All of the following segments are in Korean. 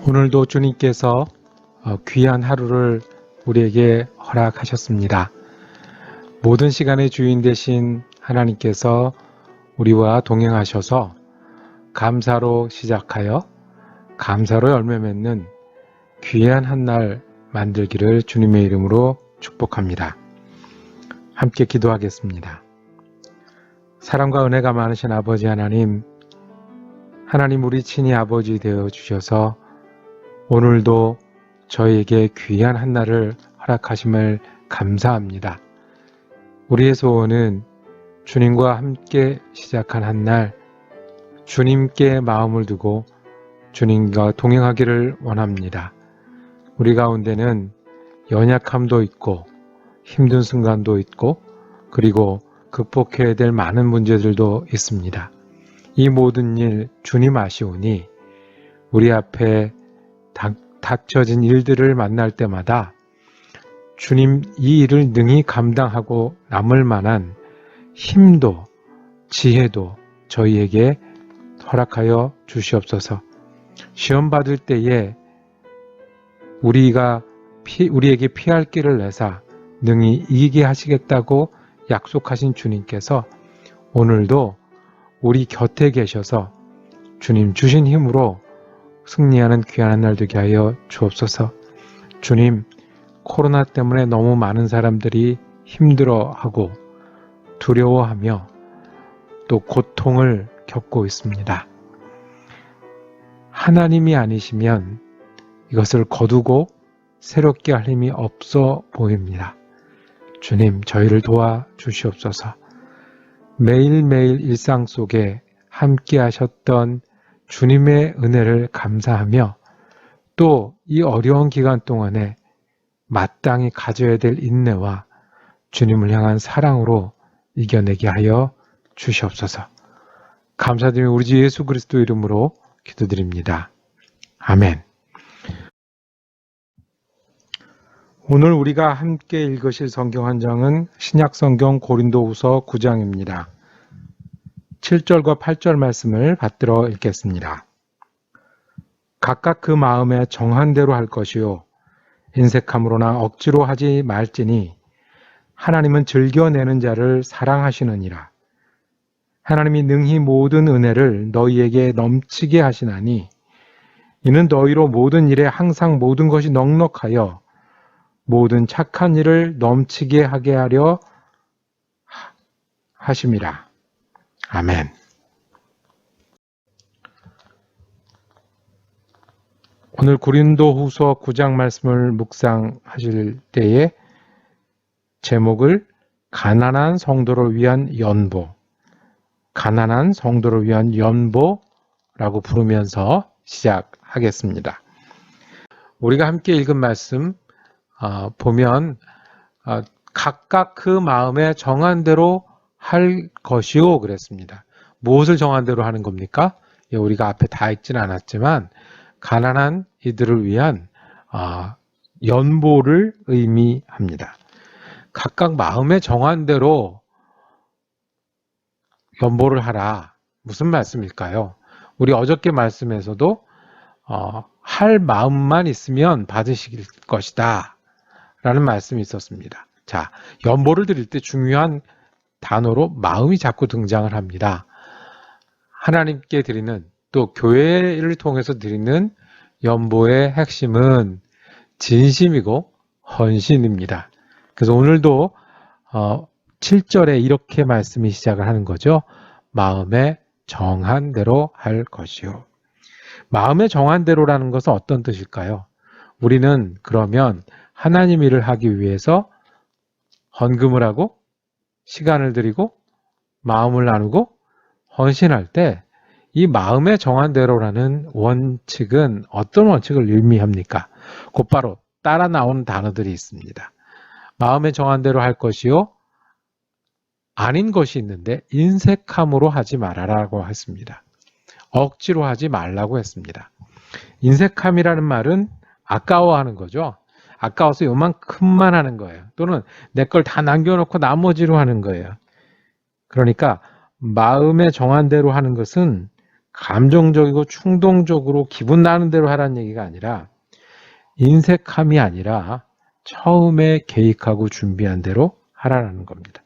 오늘도 주님께서 귀한 하루를 우리에게 허락하셨습니다. 모든 시간의 주인 되신 하나님께서 우리와 동행하셔서 감사로 시작하여 감사로 열매 맺는 귀한 한 날 만들기를 주님의 이름으로 축복합니다. 함께 기도하겠습니다. 사랑과 은혜가 많으신 아버지 하나님, 하나님 우리 친히 아버지 되어 주셔서 오늘도 저희에게 귀한 한 날을 허락하심을 감사합니다. 우리의 소원은 주님과 함께 시작한 한 날, 주님께 마음을 두고 주님과 동행하기를 원합니다. 우리 가운데는 연약함도 있고 힘든 순간도 있고 그리고 극복해야 될 많은 문제들도 있습니다. 이 모든 일 주님 아시오니 우리 앞에 닥쳐진 일들을 만날 때마다 주님 이 일을 능히 감당하고 남을 만한 힘도 지혜도 저희에게 허락하여 주시옵소서. 시험 받을 때에 우리에게 피할 길을 내사 능히 이기게 하시겠다고 약속하신 주님께서 오늘도 우리 곁에 계셔서 주님 주신 힘으로 승리하는 귀한 한 날 되게 하여 주옵소서. 주님, 코로나 때문에 너무 많은 사람들이 힘들어하고 두려워하며 또 고통을 겪고 있습니다. 하나님이 아니시면 이것을 거두고 새롭게 할 힘이 없어 보입니다. 주님, 저희를 도와주시옵소서. 매일매일 일상 속에 함께 하셨던 주님의 은혜를 감사하며 또 이 어려운 기간 동안에 마땅히 가져야 될 인내와 주님을 향한 사랑으로 이겨내게 하여 주시옵소서. 감사드리며 우리 주 예수 그리스도 이름으로 기도드립니다. 아멘. 오늘 우리가 함께 읽으실 성경 한 장은 신약성경 고린도후서 9장입니다. 7절과 8절 말씀을 받들어 읽겠습니다. 각각 그 마음에 정한 대로 할 것이요 인색함으로나 억지로 하지 말지니 하나님은 즐겨내는 자를 사랑하시느니라. 하나님이 능히 모든 은혜를 너희에게 넘치게 하시나니 이는 너희로 모든 일에 항상 모든 것이 넉넉하여 모든 착한 일을 넘치게 하게 하려 하심이라. 아멘. 오늘 고린도후서 9장 말씀을 묵상하실 때에 제목을 가난한 성도를 위한 연보, 가난한 성도를 위한 연보라고 부르면서 시작하겠습니다. 우리가 함께 읽은 말씀 보면 각각 그 마음에 정한 대로 할 것이요 그랬습니다. 무엇을 정한 대로 하는 겁니까? 우리가 앞에 다 읽지는 않았지만 가난한 이들을 위한 연보를 의미합니다. 각각 마음에 정한 대로 연보를 하라. 무슨 말씀일까요? 우리 어저께 말씀에서도 할 마음만 있으면 받으실 것이다 라는 말씀이 있었습니다. 자, 연보를 드릴 때 중요한 단어로 마음이 자꾸 등장을 합니다. 하나님께 드리는 또 교회를 통해서 드리는 연보의 핵심은 진심이고 헌신입니다. 그래서 오늘도 7절에 이렇게 말씀이 시작을 하는 거죠. 마음에 정한 대로 할 것이요. 마음에 정한 대로라는 것은 어떤 뜻일까요? 우리는 그러면 하나님 일을 하기 위해서 헌금을 하고 시간을 들이고 마음을 나누고 헌신할 때 이 마음에 정한 대로라는 원칙은 어떤 원칙을 의미합니까? 곧바로 따라 나오는 단어들이 있습니다. 마음에 정한 대로 할 것이요 아닌 것이 있는데 인색함으로 하지 말아라고 했습니다. 억지로 하지 말라고 했습니다. 인색함이라는 말은 아까워하는 거죠. 아까워서 요만큼만 하는 거예요. 또는 내 걸 다 남겨놓고 나머지로 하는 거예요. 그러니까 마음에 정한 대로 하는 것은 감정적이고 충동적으로 기분 나는 대로 하라는 얘기가 아니라 인색함이 아니라 처음에 계획하고 준비한 대로 하라는 겁니다.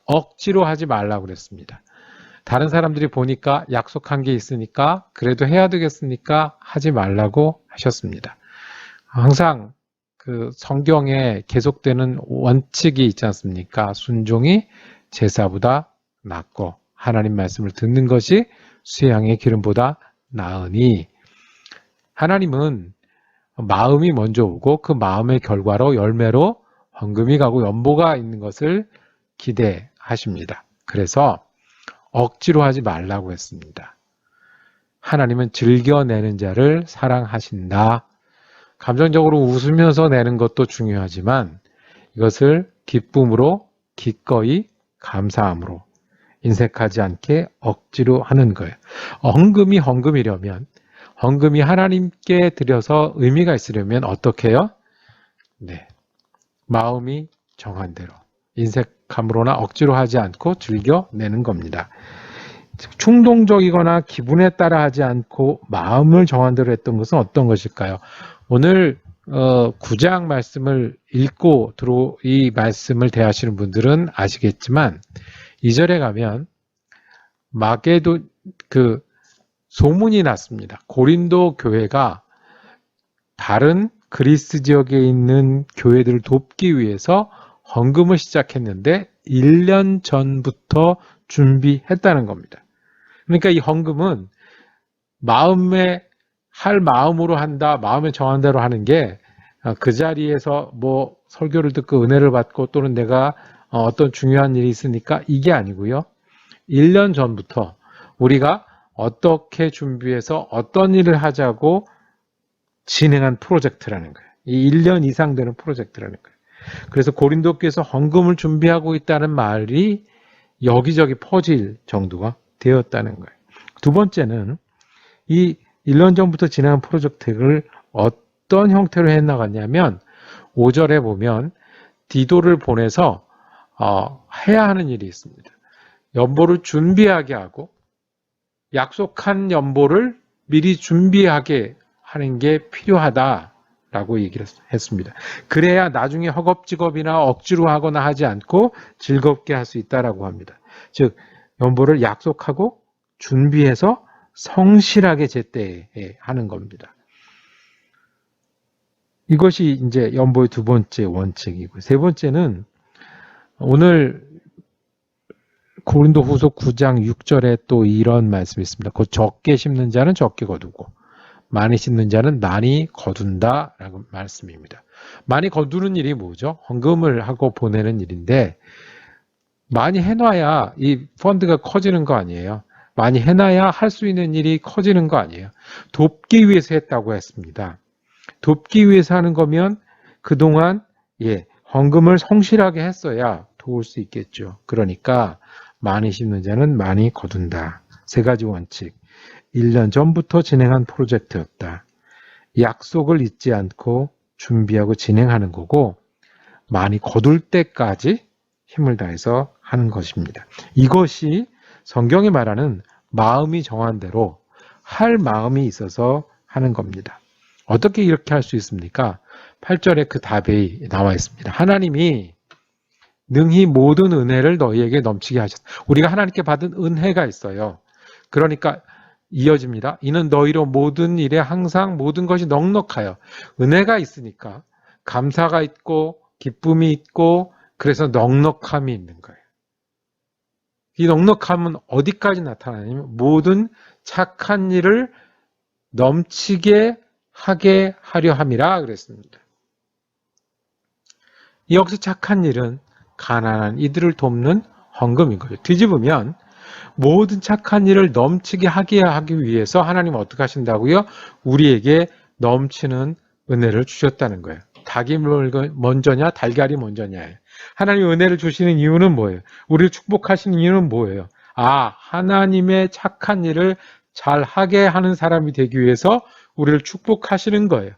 억지로 하지 말라고 그랬습니다. 다른 사람들이 보니까 약속한 게 있으니까 그래도 해야 되겠으니까 하지 말라고 하셨습니다. 항상 그 성경에 계속되는 원칙이 있지 않습니까? 순종이 제사보다 낫고 하나님 말씀을 듣는 것이 수양의 기름보다 나으니 하나님은 마음이 먼저 오고 그 마음의 결과로 열매로 헌금이 가고 연보가 있는 것을 기대하십니다. 그래서 억지로 하지 말라고 했습니다. 하나님은 즐겨내는 자를 사랑하신다. 감정적으로 웃으면서 내는 것도 중요하지만 이것을 기쁨으로 기꺼이 감사함으로 인색하지 않게 억지로 하는 거예요. 헌금이 헌금이려면 헌금이 하나님께 드려서 의미가 있으려면 어떻게 해요? 네, 마음이 정한 대로 인색함으로나 억지로 하지 않고 즐겨내는 겁니다. 충동적이거나 기분에 따라 하지 않고 마음을 정한 대로 했던 것은 어떤 것일까요? 오늘 9장 말씀을 읽고 이 말씀을 대하시는 분들은 아시겠지만 2절에 가면 소문이 났습니다. 고린도 교회가 다른 그리스 지역에 있는 교회들을 돕기 위해서 헌금을 시작했는데 1년 전부터 준비했다는 겁니다. 그러니까 이 헌금은 할 마음으로 한다, 마음에 정한 대로 하는 게 그 자리에서 뭐 설교를 듣고 은혜를 받고 또는 내가 어떤 중요한 일이 있으니까 이게 아니고요. 1년 전부터 우리가 어떻게 준비해서 어떤 일을 하자고 진행한 프로젝트라는 거예요. 이 1년 이상 되는 프로젝트라는 거예요. 그래서 고린도 교회에서 헌금을 준비하고 있다는 말이 여기저기 퍼질 정도가 되었다는 거예요. 두 번째는 이 1년 전부터 진행한 프로젝트를 어떤 형태로 해나갔냐면 5절에 보면 디도를 보내서 해야 하는 일이 있습니다. 연보를 준비하게 하고 약속한 연보를 미리 준비하게 하는 게 필요하다라고 얘기를 했습니다. 그래야 나중에 허겁지겁이나 억지로 하거나 하지 않고 즐겁게 할 수 있다라고 합니다. 즉 연보를 약속하고 준비해서 성실하게 제때에 하는 겁니다. 이것이 이제 연보의 두 번째 원칙이고, 세 번째는 오늘 고린도후서 9장 6절에 또 이런 말씀이 있습니다. 곧 적게 심는 자는 적게 거두고 많이 심는 자는 많이 거둔다라는 말씀입니다. 많이 거두는 일이 뭐죠? 헌금을 하고 보내는 일인데 많이 해놔야 이 펀드가 커지는 거 아니에요. 많이 해놔야 할 수 있는 일이 커지는 거 아니에요. 돕기 위해서 했다고 했습니다. 돕기 위해서 하는 거면 그동안 헌금을 성실하게 했어야 도울 수 있겠죠. 그러니까 많이 심는 자는 많이 거둔다. 세 가지 원칙. 1년 전부터 진행한 프로젝트였다. 약속을 잊지 않고 준비하고 진행하는 거고 많이 거둘 때까지 힘을 다해서 하는 것입니다. 이것이 성경이 말하는 마음이 정한 대로 할 마음이 있어서 하는 겁니다. 어떻게 이렇게 할 수 있습니까? 8절에 그 답이 나와 있습니다. 하나님이 능히 모든 은혜를 너희에게 넘치게 하셨다. 우리가 하나님께 받은 은혜가 있어요. 그러니까 이어집니다. 이는 너희로 모든 일에 항상 모든 것이 넉넉하여. 은혜가 있으니까 감사가 있고 기쁨이 있고 그래서 넉넉함이 있는 거예요. 이 넉넉함은 어디까지 나타나냐면 모든 착한 일을 넘치게 하게 하려 함이라 그랬습니다. 여기서 착한 일은 가난한 이들을 돕는 헌금인 거죠. 뒤집으면 모든 착한 일을 넘치게 하기 위해서 하나님은 어떻게 하신다고요? 우리에게 넘치는 은혜를 주셨다는 거예요. 닭이 먼저냐 달걀이 먼저냐. 하나님 은혜를 주시는 이유는 뭐예요? 우리를 축복하시는 이유는 뭐예요? 하나님의 착한 일을 잘 하게 하는 사람이 되기 위해서 우리를 축복하시는 거예요.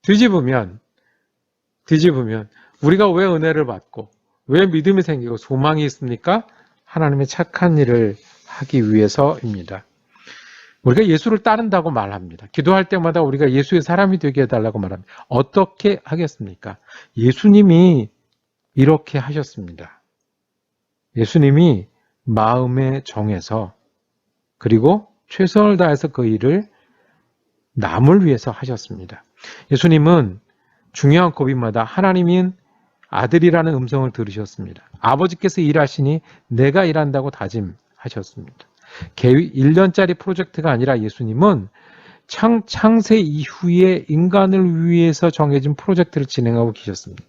뒤집으면 우리가 왜 은혜를 받고 왜 믿음이 생기고 소망이 있습니까? 하나님의 착한 일을 하기 위해서입니다. 우리가 예수를 따른다고 말합니다. 기도할 때마다 우리가 예수의 사람이 되게 해달라고 말합니다. 어떻게 하겠습니까? 예수님이 이렇게 하셨습니다. 예수님이 마음에 정해서 그리고 최선을 다해서 그 일을 남을 위해서 하셨습니다. 예수님은 중요한 고비마다 하나님인 아들이라는 음성을 들으셨습니다. 아버지께서 일하시니 내가 일한다고 다짐하셨습니다. 계획 1년짜리 프로젝트가 아니라 예수님은 창세 이후에 인간을 위해서 정해진 프로젝트를 진행하고 계셨습니다.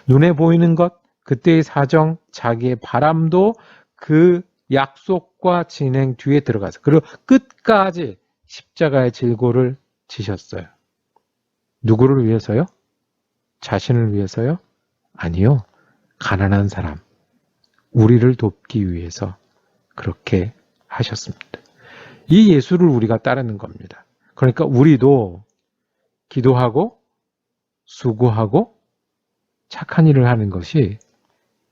눈에 보이는 것, 그때의 사정, 자기의 바람도 그 약속과 진행 뒤에 들어가서 그리고 끝까지 십자가의 질고를 지셨어요. 누구를 위해서요? 자신을 위해서요? 아니요. 가난한 사람, 우리를 돕기 위해서 그렇게 하셨습니다. 이 예수를 우리가 따르는 겁니다. 그러니까 우리도 기도하고 수고하고 착한 일을 하는 것이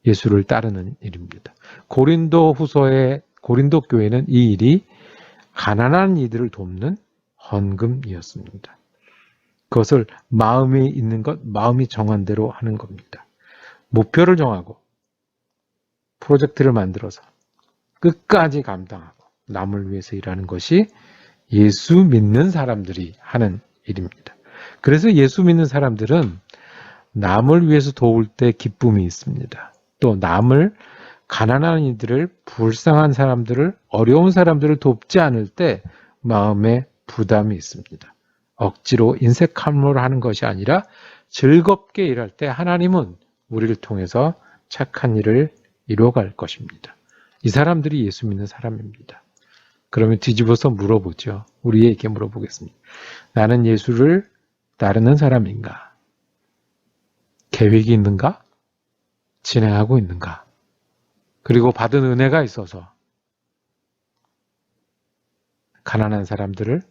예수를 따르는 일입니다. 고린도 교회는 이 일이 가난한 이들을 돕는 헌금이었습니다. 그것을 마음이 있는 것, 마음이 정한 대로 하는 겁니다. 목표를 정하고 프로젝트를 만들어서 끝까지 감당하고 남을 위해서 일하는 것이 예수 믿는 사람들이 하는 일입니다. 그래서 예수 믿는 사람들은 남을 위해서 도울 때 기쁨이 있습니다. 또 남을 가난한 이들을 불쌍한 사람들을 어려운 사람들을 돕지 않을 때 마음에 부담이 있습니다. 억지로 인색 함로를 하는 것이 아니라 즐겁게 일할 때 하나님은 우리를 통해서 착한 일을 이루어갈 것입니다. 이 사람들이 예수 믿는 사람입니다. 그러면 뒤집어서 물어보죠. 우리에게 물어보겠습니다. 나는 예수를 따르는 사람인가? 계획이 있는가? 진행하고 있는가? 그리고 받은 은혜가 있어서 가난한 사람들을,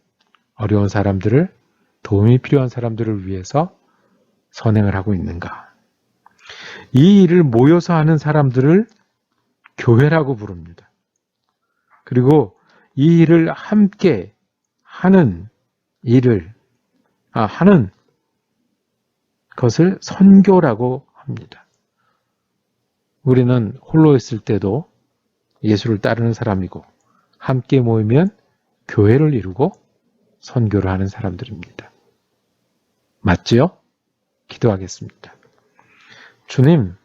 어려운 사람들을, 도움이 필요한 사람들을 위해서 선행을 하고 있는가? 이 일을 모여서 하는 사람들을 교회라고 부릅니다. 그리고 이 일을 함께 하는 하는 것을 선교라고 합니다. 우리는 홀로 있을 때도 예수를 따르는 사람이고 함께 모이면 교회를 이루고 선교를 하는 사람들입니다. 맞지요? 기도하겠습니다. 주님,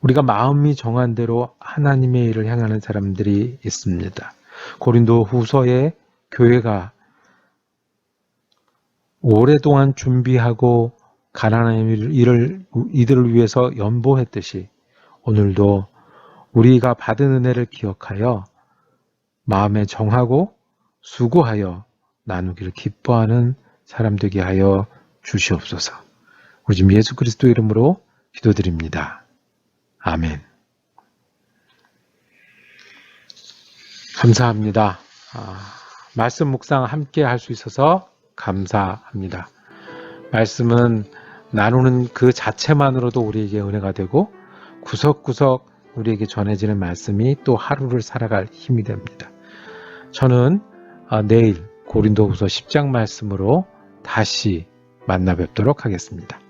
우리가 마음이 정한 대로 하나님의 일을 향하는 사람들이 있습니다. 고린도 후서의 교회가 오랫동안 준비하고 가난한 일을 이들을 위해서 연보했듯이 오늘도 우리가 받은 은혜를 기억하여 마음에 정하고 수고하여 나누기를 기뻐하는 사람 되게 하여 주시옵소서. 우리 주님 예수 그리스도 이름으로 기도드립니다. 아멘. 감사합니다. 말씀 묵상 함께 할 수 있어서 감사합니다. 말씀은 나누는 그 자체만으로도 우리에게 은혜가 되고 구석구석 우리에게 전해지는 말씀이 또 하루를 살아갈 힘이 됩니다. 저는 내일 고린도후서 10장 말씀으로 다시 만나 뵙도록 하겠습니다.